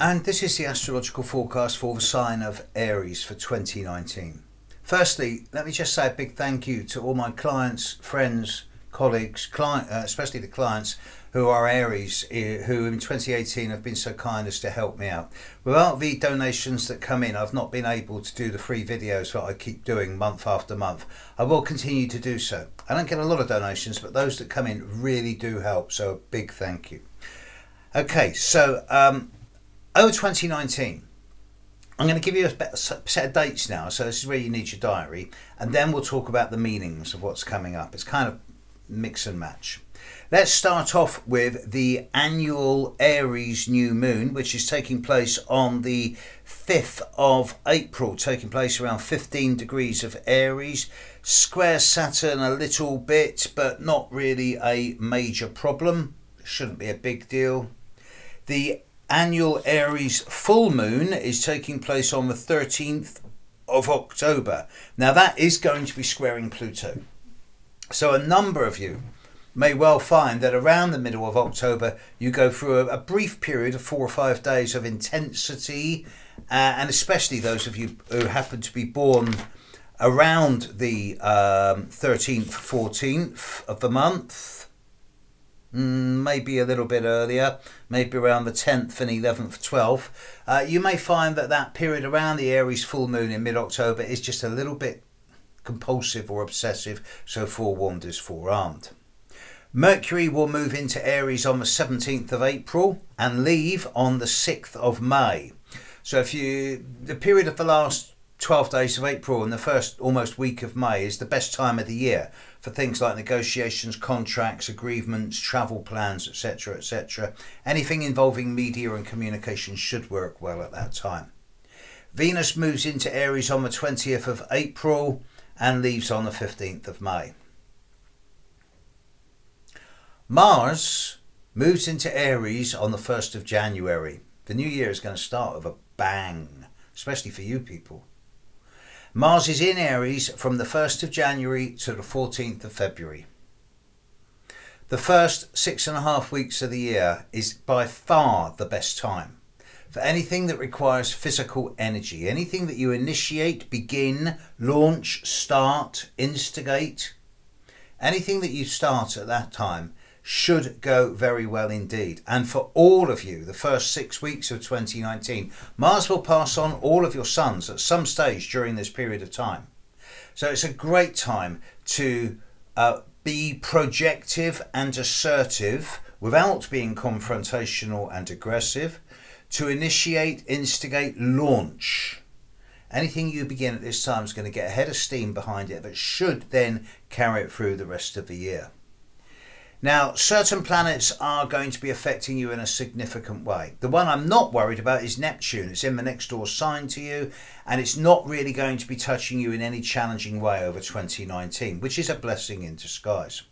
And this is the astrological forecast for the sign of Aries for 2019. Firstly, let me just say a big thank you to all my clients, friends, colleagues, especially the clients who are Aries, who in 2018 have been so kind as to help me out. Without the donations that come in, I've not been able to do the free videos that I keep doing month after month. I will continue to do so. I don't get a lot of donations, but those that come in really do help, so a big thank you. Okay, so over 2019, I'm going to give you a set of dates now, so this is where you need your diary, and then we'll talk about the meanings of what's coming up. It's kind of mix and match. Let's start off with the annual Aries new moon, which is taking place on the 5th of April, taking place around 15 degrees of Aries. Square Saturn a little bit, but not really a major problem. Shouldn't be a big deal. The annual Aries full moon is taking place on the 13th of October. Now that is going to be squaring Pluto. So a number of you may well find that around the middle of October you go through a brief period of 4 or 5 days of intensity, and especially those of you who happen to be born around the 13th, 14th of the month, maybe a little bit earlier, maybe around the 10th and 11th, 12th, you may find that that period around the Aries full moon in mid-October is just a little bit compulsive or obsessive, so forewarned is forearmed. Mercury will move into Aries on the 17th of April and leave on the 6th of May. So the period of the last 12 days of April and the first almost week of May is the best time of the year for things like negotiations, contracts, agreements, travel plans, etc., etc. Anything involving media and communication should work well at that time. Venus moves into Aries on the 20th of April and leaves on the 15th of May. Mars moves into Aries on the 1st of January. The new year is going to start with a bang, especially for you people. Mars is in Aries from the 1st of January to the 14th of February. The first 6.5 weeks of the year is by far the best time for anything that requires physical energy, anything that you initiate, begin, launch, start, instigate, anything that you start at that time should go very well indeed. And for all of you, the first 6 weeks of 2019, Mars will pass on all of your suns at some stage during this period of time. So it's a great time to be projective and assertive without being confrontational and aggressive, to initiate, instigate, launch. Anything you begin at this time is going to get a head of steam behind it that should then carry it through the rest of the year. Now, certain planets are going to be affecting you in a significant way. The one I'm not worried about is Neptune. It's in the next door sign to you, and it's not really going to be touching you in any challenging way over 2019, which is a blessing in disguise.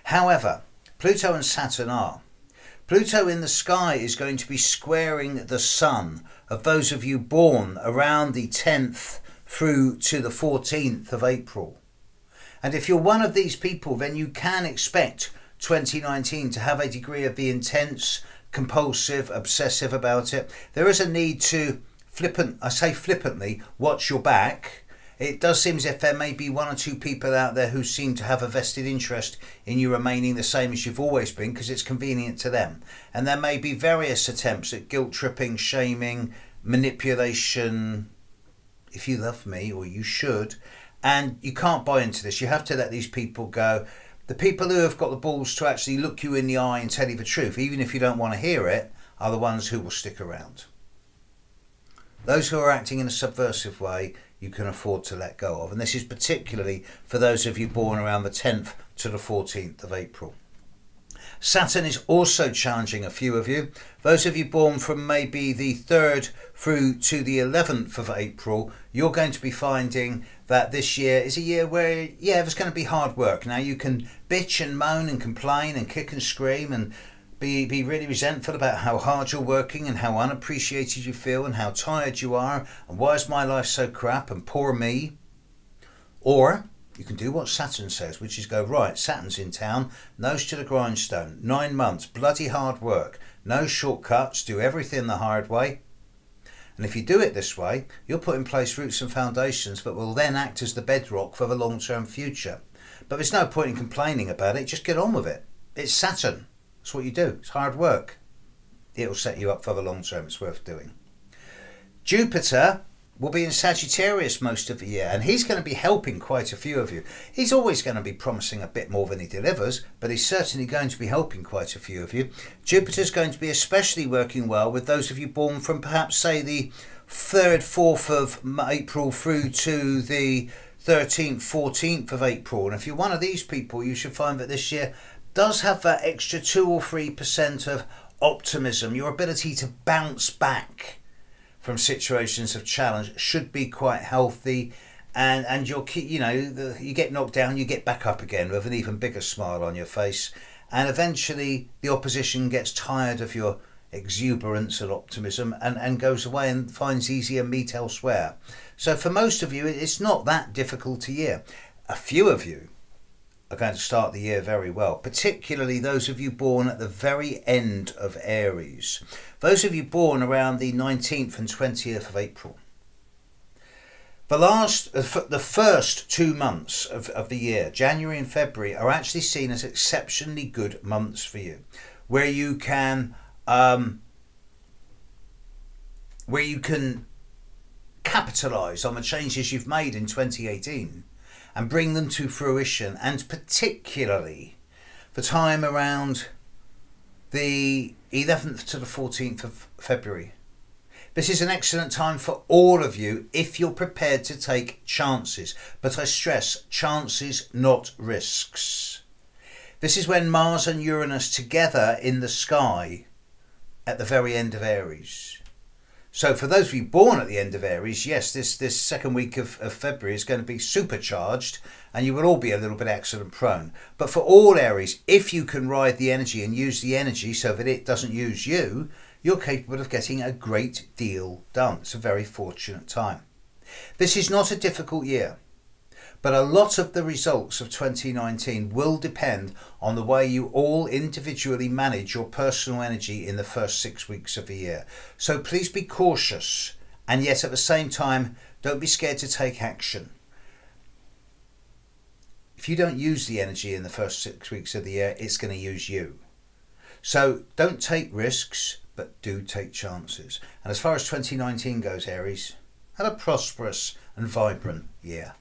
However, Pluto and Saturn are. Pluto in the sky is going to be squaring the sun of those of you born around the 10th through to the 14th of April. And if you're one of these people, then you can expect 2019 to have a degree of the intense, compulsive, obsessive about it. There is a need to flippantly, watch your back. It does seem as if there may be 1 or 2 people out there who seem to have a vested interest in you remaining the same as you've always been because it's convenient to them. And there may be various attempts at guilt tripping, shaming, manipulation, if you love me, or you should. And you can't buy into this. You have to let these people go. The people who have got the balls to actually look you in the eye and tell you the truth, even if you don't want to hear it, are the ones who will stick around. Those who are acting in a subversive way, you can afford to let go of. And this is particularly for those of you born around the 10th to the 14th of April. Saturn is also challenging a few of you. Those of you born from maybe the 3rd through to the 11th of April, you're going to be finding that this year is a year where, yeah, there's going to be hard work. Now you can bitch and moan and complain and kick and scream and be really resentful about how hard you're working and how unappreciated you feel and how tired you are and why is my life so crap and poor me. Or you can do what Saturn says, which is go, right, Saturn's in town, nose to the grindstone, 9 months, bloody hard work, no shortcuts, do everything the hard way. And if you do it this way, you'll put in place roots and foundations that will then act as the bedrock for the long-term future. But there's no point in complaining about it, just get on with it. It's Saturn. That's what you do. It's hard work. It'll set you up for the long term. It's worth doing. Jupiter will be in Sagittarius most of the year, and he's going to be helping quite a few of you. He's always going to be promising a bit more than he delivers, but he's certainly going to be helping quite a few of you. Jupiter's going to be especially working well with those of you born from perhaps, say, the 3rd, 4th of April through to the 13th, 14th of April. And if you're one of these people, you should find that this year does have that extra 2 or 3% of optimism. Your ability to bounce back from situations of challenge should be quite healthy, and you'll keep, you get knocked down, you get back up again with an even bigger smile on your face, and eventually the opposition gets tired of your exuberance and optimism and goes away and finds easier meat elsewhere. So for most of you, it's not that difficult a year. A few of you are going to start the year very well, particularly those of you born at the very end of Aries. Those of you born around the 19th and 20th of April. The first 2 months of the year, January and February, are actually seen as exceptionally good months for you, where you can capitalise on the changes you've made in 2018 and bring them to fruition, and particularly the time around the 11th to the 14th of February. This is an excellent time for all of you if you're prepared to take chances, but I stress chances, not risks. This is when Mars and Uranus together in the sky at the very end of Aries. So for those of you born at the end of Aries, yes, this second week of February is going to be supercharged, and you will all be a little bit accident prone. But for all Aries, if you can ride the energy and use the energy so that it doesn't use you, you're capable of getting a great deal done. It's a very fortunate time. This is not a difficult year, but a lot of the results of 2019 will depend on the way you all individually manage your personal energy in the first 6 weeks of the year. So please be cautious, and yet at the same time, don't be scared to take action. If you don't use the energy in the first 6 weeks of the year, it's going to use you. So don't take risks, but do take chances. And as far as 2019 goes, Aries, have a prosperous and vibrant year.